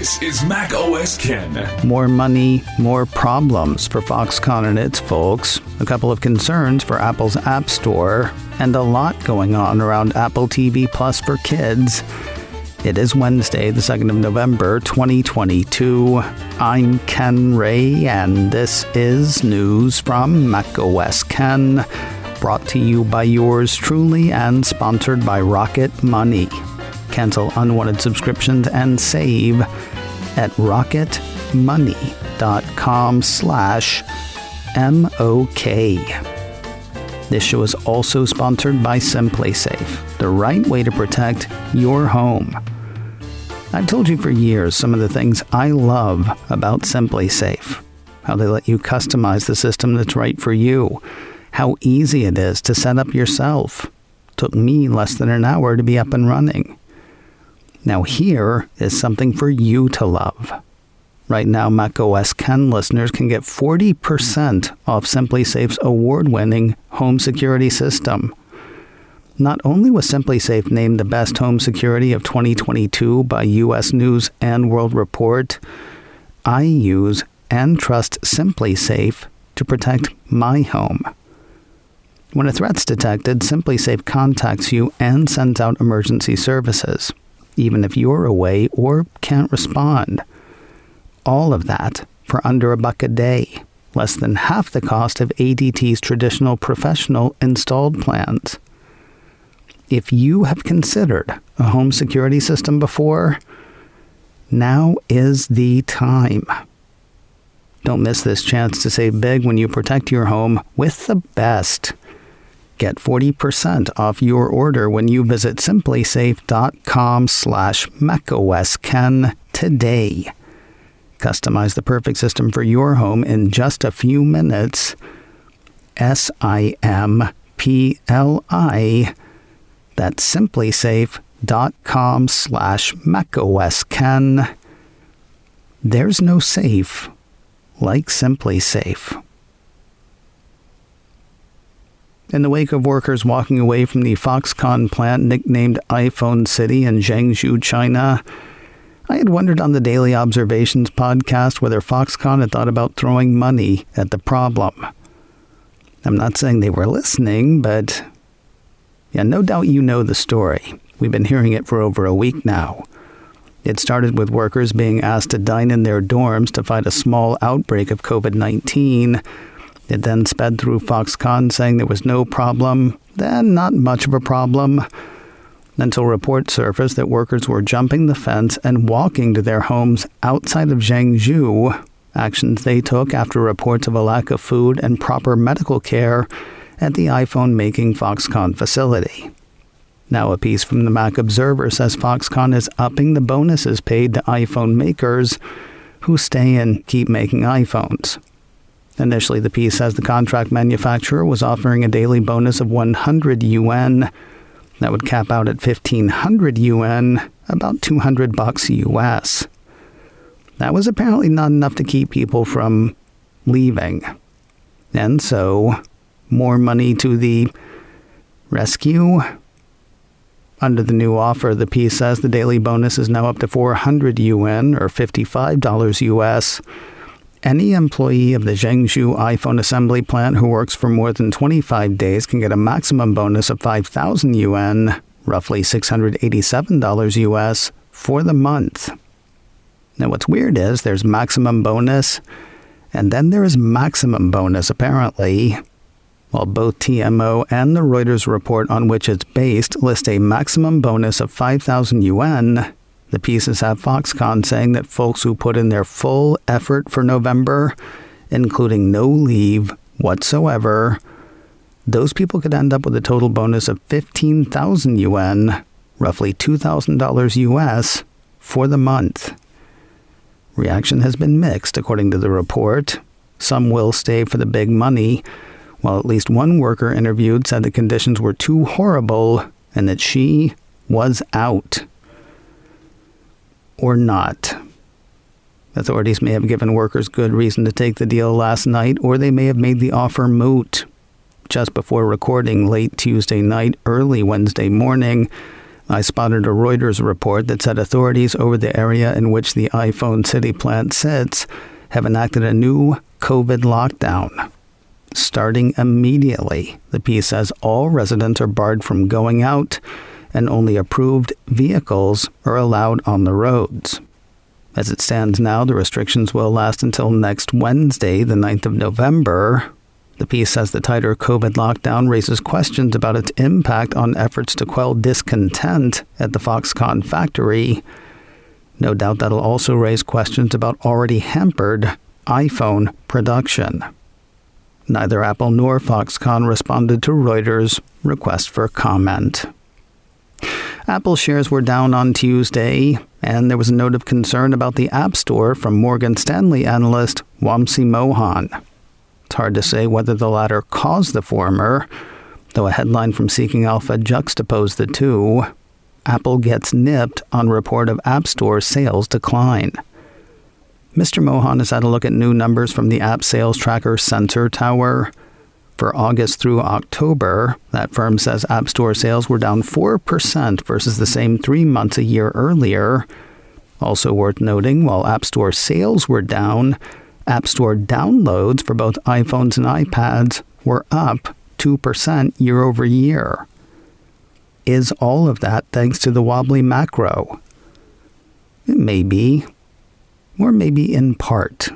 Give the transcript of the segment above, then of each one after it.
This is Mac OS Ken. More money, more problems for Foxconn and its folks, a couple of concerns for Apple's App Store, and a lot going on around Apple TV Plus for kids. It is Wednesday, the 2nd of November, 2022. I'm Ken Ray, and this is news from Mac OS Ken, brought to you by yours truly and sponsored by Rocket Money. Cancel unwanted subscriptions and save at rocketmoney.com/MOK. This show is also sponsored by SimpliSafe, the right way to protect your home. I've told you for years some of the things I love about SimpliSafe. How they let you customize the system that's right for you. How easy it is to set up yourself. Took me less than an hour to be up and running. Now here is something for you to love. Right now, Mac OS Ken listeners can get 40% off SimpliSafe's award-winning home security system. Not only was SimpliSafe named the best home security of 2022 by U.S. News and World Report, I use and trust SimpliSafe to protect my home. When a threat's detected, SimpliSafe contacts you and sends out emergency services, even if you're away or can't respond. All of that for under $1 a day, less than half the cost of ADT's traditional professional installed plans. If you have considered a home security system before, now is the time. Don't miss this chance to save big when you protect your home with the best. Get 40% off your order when you visit simplisafe.com/macOSKen today. Customize the perfect system for your home in just a few minutes. SIMPLI. That's simplisafe.com/macOSKen. There's no safe like SimpliSafe. In the wake of workers walking away from the Foxconn plant nicknamed iPhone City in Zhengzhou, China, I had wondered on the Daily Observations podcast whether Foxconn had thought about throwing money at the problem. I'm not saying they were listening, but no doubt you know the story. We've been hearing it for over a week now. It started with workers being asked to dine in their dorms to fight a small outbreak of COVID-19. It then sped through Foxconn saying there was no problem, then not much of a problem, until reports surfaced that workers were jumping the fence and walking to their homes outside of Zhengzhou, actions they took after reports of a lack of food and proper medical care at the iPhone-making Foxconn facility. Now a piece from the Mac Observer says Foxconn is upping the bonuses paid to iPhone makers who stay and keep making iPhones. Initially, the piece says the contract manufacturer was offering a daily bonus of 100 yuan. That would cap out at 1,500 yuan, about $200 US. That was apparently not enough to keep people from leaving. And so, more money to the rescue? Under the new offer, the piece says the daily bonus is now up to 400 yuan, or $55 US. Any employee of the Zhengzhou iPhone assembly plant who works for more than 25 days can get a maximum bonus of 5,000 yuan, roughly $687 US, for the month. Now what's weird is there's maximum bonus, and then there is maximum bonus apparently. While both TMO and the Reuters report on which it's based list a maximum bonus of 5,000 yuan, the pieces have Foxconn saying that folks who put in their full effort for November, including no leave whatsoever, those people could end up with a total bonus of 15,000 yuan, roughly $2,000 US, for the month. Reaction has been mixed, according to the report. Some will stay for the big money, while at least one worker interviewed said the conditions were too horrible and that she was out. Or not. Authorities may have given workers good reason to take the deal last night, or they may have made the offer moot. Just before recording late Tuesday night, early Wednesday morning, I spotted a Reuters report that said authorities over the area in which the iPhone City plant sits have enacted a new COVID lockdown. Starting immediately, the piece says all residents are barred from going out and only approved vehicles are allowed on the roads. As it stands now, the restrictions will last until next Wednesday, the 9th of November. The piece says the tighter COVID lockdown raises questions about its impact on efforts to quell discontent at the Foxconn factory. No doubt that'll also raise questions about already hampered iPhone production. Neither Apple nor Foxconn responded to Reuters' request for comment. Apple shares were down on Tuesday, and there was a note of concern about the App Store from Morgan Stanley analyst Wamsi Mohan. It's hard to say whether the latter caused the former, though a headline from Seeking Alpha juxtaposed the two. Apple gets nipped on report of App Store sales decline. Mr. Mohan has had a look at new numbers from the app sales tracker Sensor Tower. For August through October, that firm says App Store sales were down 4% versus the same 3 months a year earlier. Also worth noting, while App Store sales were down, App Store downloads for both iPhones and iPads were up 2% year over year. Is all of that thanks to the wobbly macro? It may be, or maybe in part.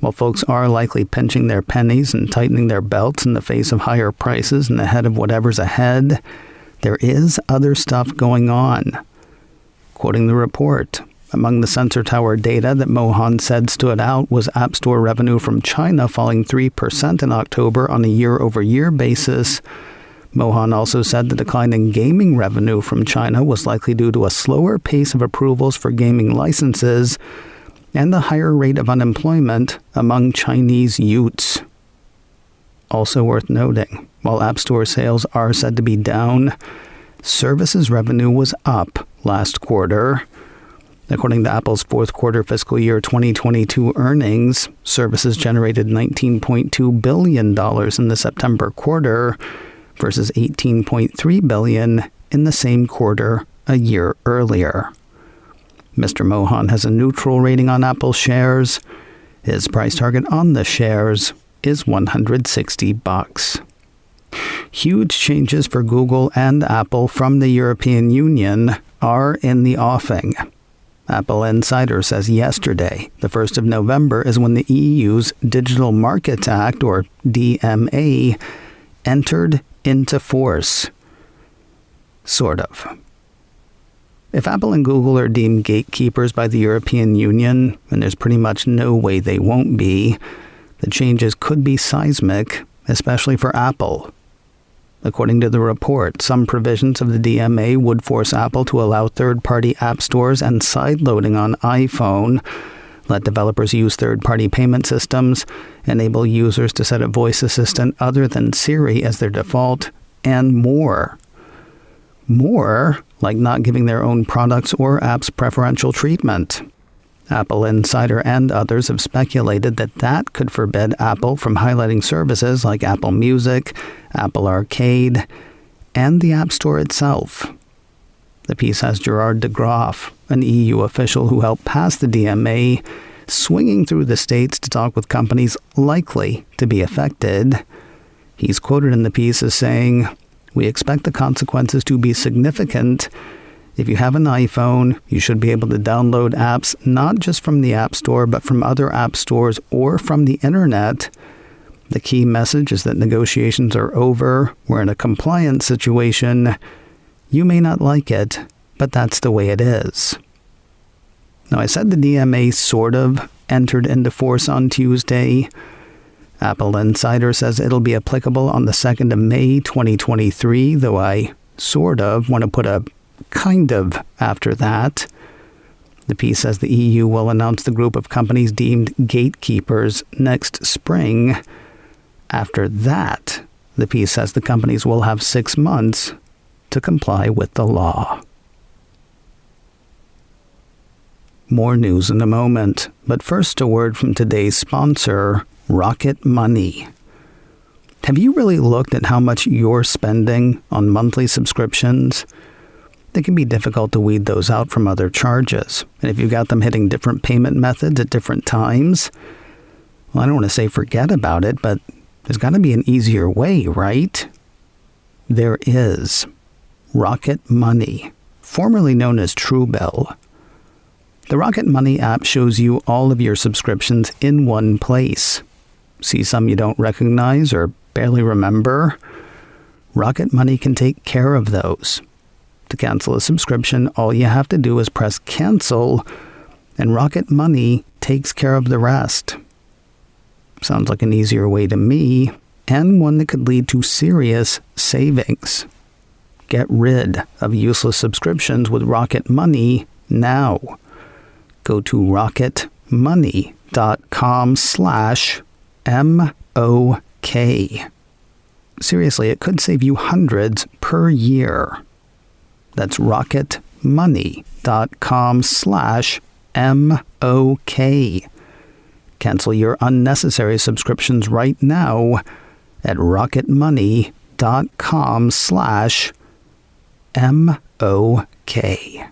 While folks are likely pinching their pennies and tightening their belts in the face of higher prices and ahead of whatever's ahead, there is other stuff going on. Quoting the report, among the Sensor Tower data that Mohan said stood out was App Store revenue from China falling 3% in October on a year-over-year basis. Mohan also said the decline in gaming revenue from China was likely due to a slower pace of approvals for gaming licenses and the higher rate of unemployment among Chinese youths. Also worth noting, while App Store sales are said to be down, services revenue was up last quarter. According to Apple's fourth quarter fiscal year 2022 earnings, services generated $19.2 billion in the September quarter versus $18.3 billion in the same quarter a year earlier. Mr. Mohan has a neutral rating on Apple shares. His price target on the shares is $160. Huge changes for Google and Apple from the European Union are in the offing. Apple Insider says yesterday, the 1st of November, is when the EU's Digital Markets Act, or DMA, entered into force. Sort of. If Apple and Google are deemed gatekeepers by the European Union, and there's pretty much no way they won't be, the changes could be seismic, especially for Apple. According to the report, some provisions of the DMA would force Apple to allow third-party app stores and sideloading on iPhone, let developers use third-party payment systems, enable users to set a voice assistant other than Siri as their default, and more. More, like not giving their own products or apps preferential treatment. Apple Insider and others have speculated that that could forbid Apple from highlighting services like Apple Music, Apple Arcade, and the App Store itself. The piece has Gerard de Graaf, an EU official who helped pass the DMA, swinging through the states to talk with companies likely to be affected. He's quoted in the piece as saying, "We expect the consequences to be significant. If you have an iPhone, you should be able to download apps not just from the App Store, but from other app stores or from the internet. The key message is that negotiations are over. We're in a compliance situation. You may not like it, but that's the way it is." Now, I said the DMA sort of entered into force on Tuesday. Apple Insider says it'll be applicable on the 2nd of May 2023, though I sort of want to put a kind of after that. The piece says the EU will announce the group of companies deemed gatekeepers next spring. After that, the piece says the companies will have 6 months to comply with the law. More news in a moment, but first a word from today's sponsor, Rocket Money. Have you really looked at how much you're spending on monthly subscriptions? it can be difficult to weed those out from other charges. And if you've got them hitting different payment methods at different times, well, I don't want to say forget about it, but there's got to be an easier way, right? There is. Rocket Money, formerly known as Truebill. The Rocket Money app shows you all of your subscriptions in one place. See some you don't recognize or barely remember? Rocket Money can take care of those. To cancel a subscription, all you have to do is press cancel, and Rocket Money takes care of the rest. Sounds like an easier way to me, and one that could lead to serious savings. Get rid of useless subscriptions with Rocket Money now. Go to rocketmoney.com/MOK. Seriously, it could save you hundreds per year. That's rocketmoney.com/MOK. Cancel your unnecessary subscriptions right now at rocketmoney.com/MOK.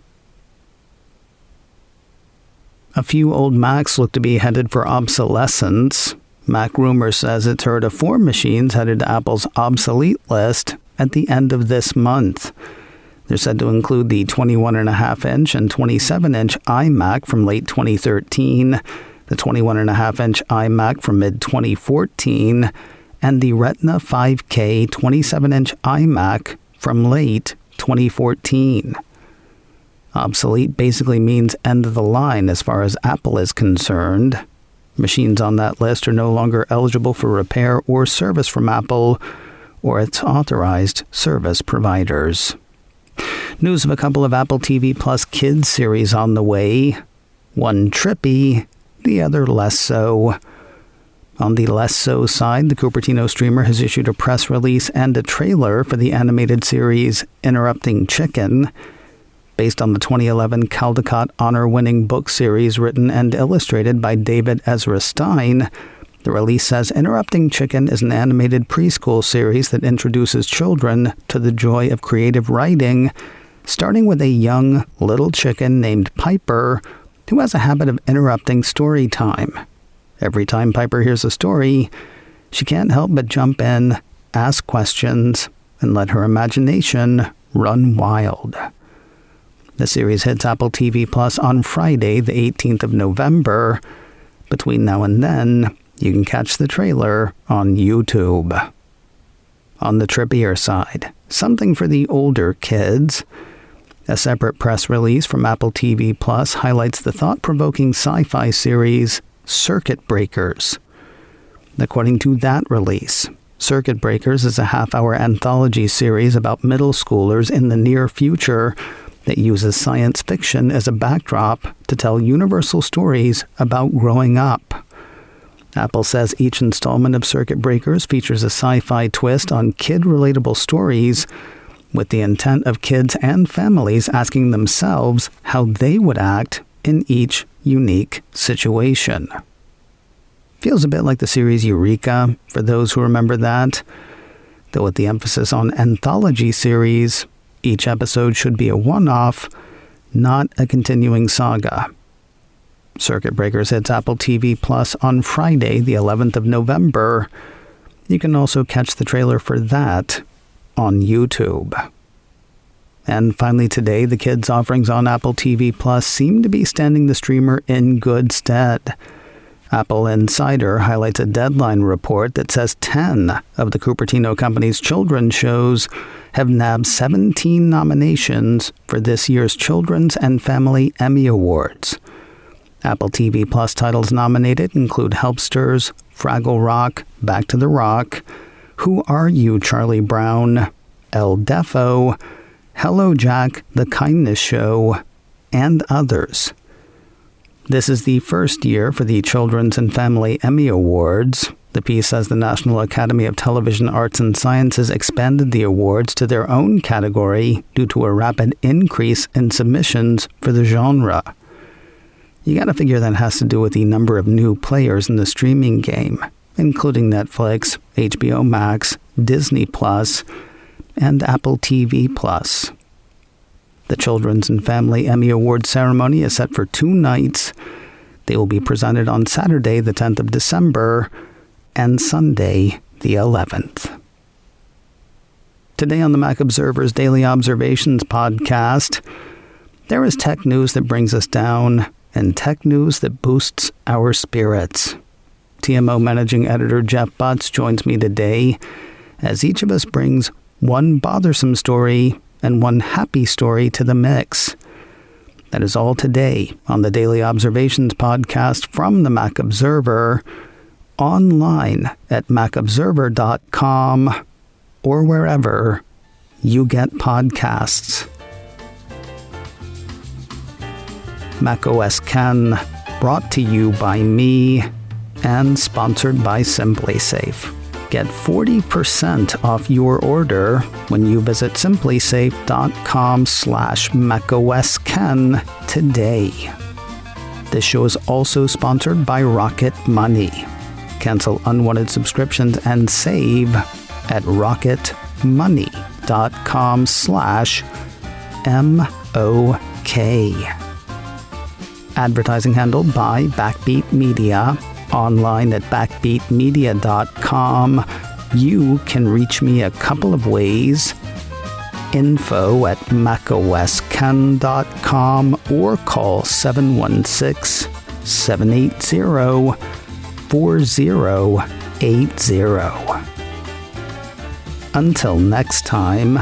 A few old Macs look to be headed for obsolescence. Mac Rumor says it's heard of 4 machines headed to Apple's obsolete list at the end of this month. They're said to include the 21.5-inch and 27-inch iMac from late 2013, the 21.5-inch iMac from mid-2014, and the Retina 5K 27-inch iMac from late 2014. Obsolete basically means end of the line as far as Apple is concerned. Machines on that list are no longer eligible for repair or service from Apple or its authorized service providers. News of a couple of Apple TV Plus Kids series on the way. One trippy, the other less so. On the less so side, the Cupertino streamer has issued a press release and a trailer for the animated series Interrupting Chicken. Based on the 2011 Caldecott honor-winning book series written and illustrated by David Ezra Stein, the release says Interrupting Chicken is an animated preschool series that introduces children to the joy of creative writing, starting with a young little chicken named Piper, who has a habit of interrupting story time. Every time Piper hears a story, she can't help but jump in, ask questions, and let her imagination run wild. The series hits Apple TV Plus on Friday, the 18th of November. Between now and then, you can catch the trailer on YouTube. On the trippier side, something for the older kids. A separate press release from Apple TV Plus highlights the thought-provoking sci-fi series Circuit Breakers. According to that release, Circuit Breakers is a half-hour anthology series about middle schoolers in the near future that uses science fiction as a backdrop to tell universal stories about growing up. Apple says each installment of Circuit Breakers features a sci-fi twist on kid-relatable stories with the intent of kids and families asking themselves how they would act in each unique situation. Feels a bit like the series Eureka, for those who remember that. Though with the emphasis on anthology series, each episode should be a one-off, not a continuing saga. Circuit Breakers hits Apple TV Plus on Friday, the 11th of November. You can also catch the trailer for that on YouTube. And finally today, the kids' offerings on Apple TV Plus seem to be standing the streamer in good stead. Apple Insider highlights a Deadline report that says 10 of the Cupertino Company's children's shows have nabbed 17 nominations for this year's Children's and Family Emmy Awards. Apple TV Plus titles nominated include Helpsters, Fraggle Rock, Back to the Rock, Who Are You, Charlie Brown, El Defo, Hello Jack, The Kindness Show, and others. This is the first year for the Children's and Family Emmy Awards. The piece says the National Academy of Television Arts and Sciences expanded the awards to their own category due to a rapid increase in submissions for the genre. You gotta figure that has to do with the number of new players in the streaming game, including Netflix, HBO Max, Disney Plus, and Apple TV Plus. The Children's and Family Emmy Award ceremony is set for 2 nights. They will be presented on Saturday, the 10th of December, and Sunday, the 11th. Today on the Mac Observer's Daily Observations podcast, there is tech news that brings us down and tech news that boosts our spirits. TMO Managing Editor Jeff Butts joins me today as each of us brings one bothersome story and one happy story to the mix. That is all today on the Daily Observations podcast from the Mac Observer, online at macobserver.com or wherever you get podcasts. macOS Ken, brought to you by me and sponsored by SimpliSafe. Get 40% off your order when you visit simplysafe.com/macOSKen today. This show is also sponsored by Rocket Money. Cancel unwanted subscriptions and save at rocketmoney.com/MOK. Advertising handled by Backbeat Media. Online at backbeatmedia.com. You can reach me a couple of ways. Info at macosken.com or call 716-780-4080. Until next time,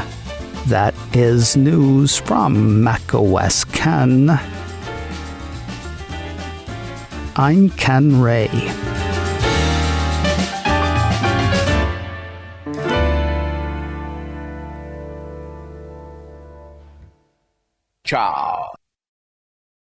that is news from macOS Ken. I'm Ken Ray. Ciao.